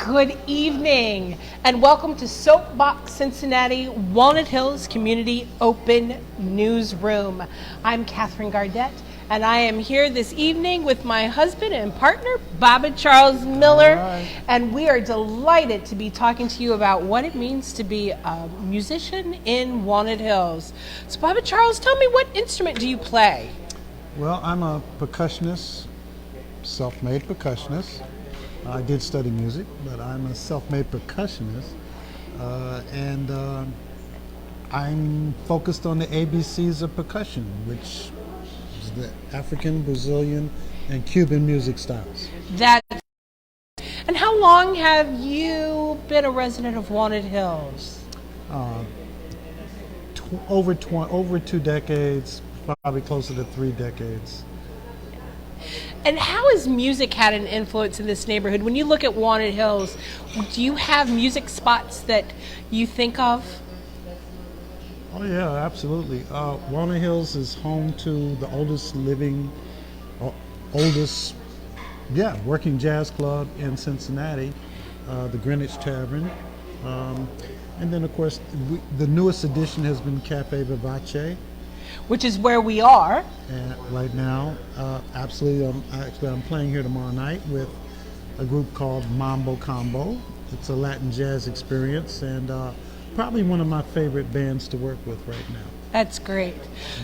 Good evening, and welcome to Soapbox Cincinnati, Walnut Hills Community Open Newsroom. I'm Kathryne Gardette, and I am here this evening with my husband and partner, Baba Charles Miller, and we are delighted to be talking to you about what it means to be a musician in Walnut Hills. So, Baba Charles, tell me, what instrument do you play? Well, I'm a percussionist, self-made percussionist. I did study music, but I'm a self-made percussionist, and I'm focused on the ABCs of percussion, which is the African, Brazilian, and Cuban music styles. And how long have you been a resident of Walnut Hills? Over 2 decades, probably closer to 3 decades. And how has music had an influence in this neighborhood? When you look at Walnut Hills, do you have music spots that you think of? Oh yeah, absolutely. Walnut Hills is home to the oldest working jazz club in Cincinnati, the Greenwich Tavern. And then of course, the newest addition has been Caffè Vivace. Which is where we are. And right now, absolutely, I'm playing here tomorrow night with a group called Mambo Combo. It's a Latin jazz experience, and probably one of my favorite bands to work with right now. That's great.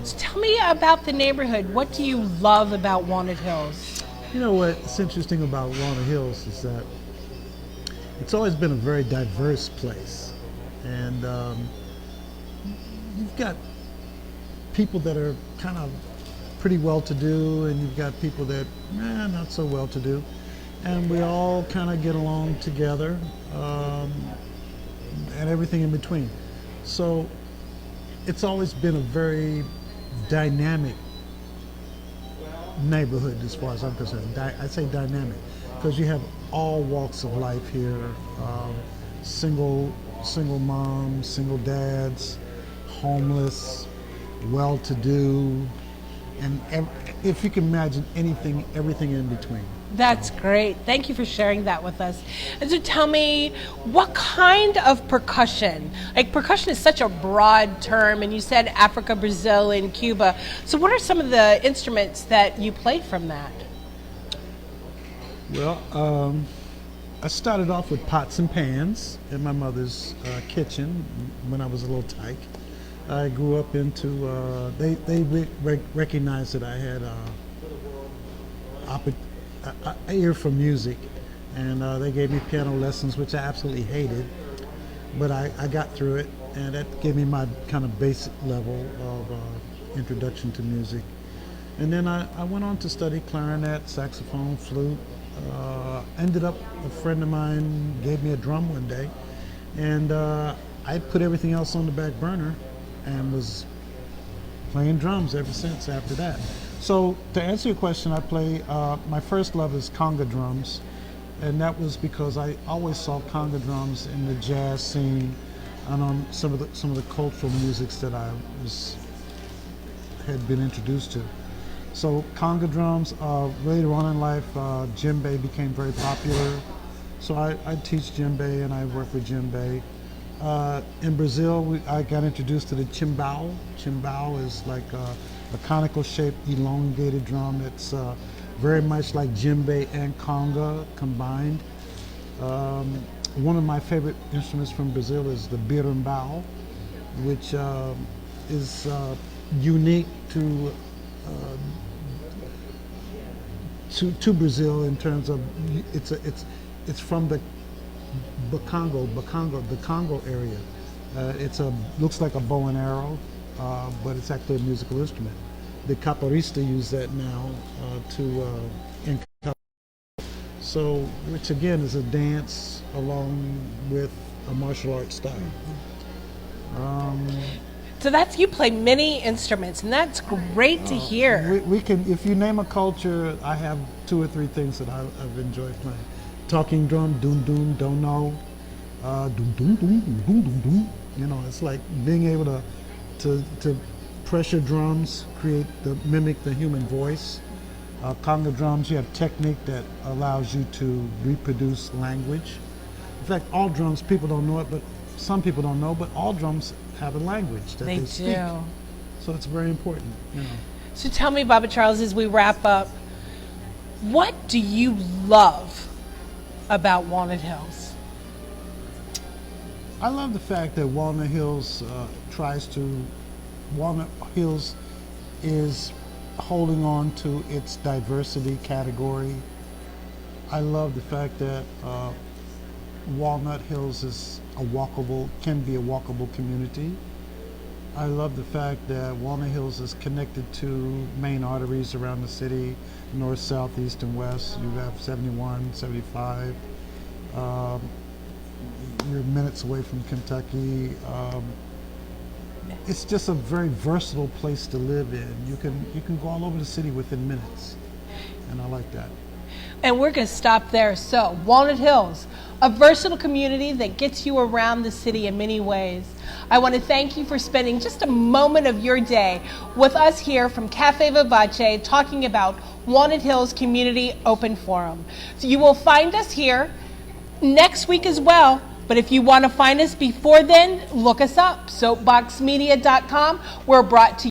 So tell me about the neighborhood. What do you love about Walnut Hills? You know what's interesting about Walnut Hills is that it's always been a very diverse place, and you've got people that are kind of pretty well-to-do, and you've got people that not so well-to-do, and we all kind of get along together, and everything in between. So it's always been a very dynamic neighborhood as far as I'm concerned. I say dynamic because you have all walks of life here, single moms, single dads, homeless, well-to-do, and if you can imagine everything in between. That's great. Thank you for sharing that with us. And so tell me, what kind of percussion? Like, percussion is such a broad term, and you said Africa, Brazil, and Cuba. So what are some of the instruments that you play from that? Well, I started off with pots and pans in my mother's kitchen when I was a little tyke. I grew up into, they recognized that I had an ear for music, and they gave me piano lessons, which I absolutely hated, but I got through it, and that gave me my kind of basic level of introduction to music. And then I went on to study clarinet, saxophone, flute. Ended up, a friend of mine gave me a drum one day, and I put everything else on the back burner and was playing drums ever since after that. So to answer your question, I play, my first love is conga drums, and that was because I always saw conga drums in the jazz scene and on some of the cultural musics that I had been introduced to. So conga drums, later on in life, djembe became very popular. So I teach djembe and I work with djembe. In Brazil, I got introduced to the chimbal. Chimbal is like a conical shaped, elongated drum that's very much like djembe and conga combined. One of my favorite instruments from Brazil is the berimbau, which is unique to Brazil in terms of it's from the Congo area. Looks like a bow and arrow, but it's actually a musical instrument. The capoeirista use that now so, which again is a dance along with a martial arts style. So you play many instruments, and that's great to hear. We can, if you name a culture, I have 2 or 3 things that I've enjoyed playing. Talking drum, doom doom, don't know, doom doom doom doom doom doom. You know, it's like being able to pressure drums, mimic the human voice. Conga drums, you have technique that allows you to reproduce language. In fact, all drums, people don't know it, but some people don't know, but all drums have a language that they speak. So it's very important, you know. So tell me, Baba Charles, as we wrap up, what do you love about Walnut Hills? I love the fact that Walnut Hills Walnut Hills is holding on to its diversity category. I love the fact that Walnut Hills can be a walkable community. I love the fact that Walnut Hills is connected to main arteries around the city, north, south, east, and west. You have 71, 75. You're minutes away from Kentucky. It's just a very versatile place to live in. You can go all over the city within minutes, and I like that. And we're going to stop there. So, Walnut Hills, a versatile community that gets you around the city in many ways. I want to thank you for spending just a moment of your day with us here from Caffè Vivace talking about Walnut Hills Community Open Forum. So you will find us here next week as well. But if you want to find us before then, look us up, soapboxmedia.com. We're brought to you